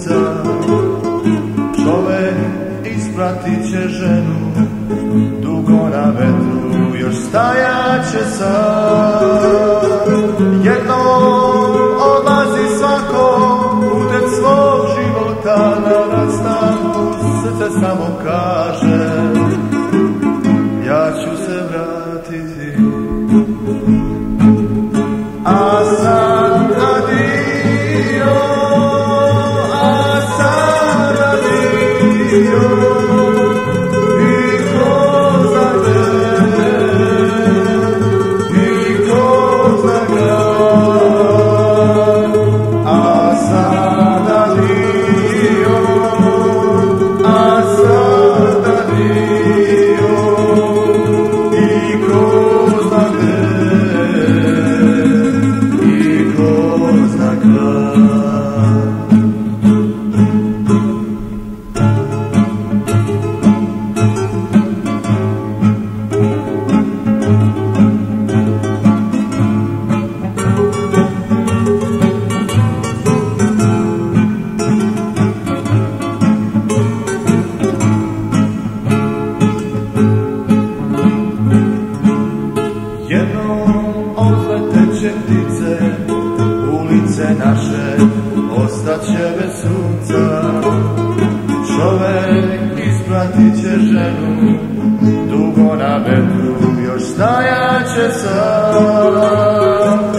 sunca. Čovek ispratit će ženu, dugo na vetru još stajaće sam. Jednom odlazi svako putem svog života, na rastanku srce samo kaže ja ću se vratiti. A sad adio, a sad adio, i ko zna gde, i ko zna grad. A sad adio, a sad adio, i ko zna gde, i ko zna grad. Jednom odleteće ptice, ulice naše ostaće bez sunca. Čovek ispratit će ženu, dugo na vetru još stajaće sam.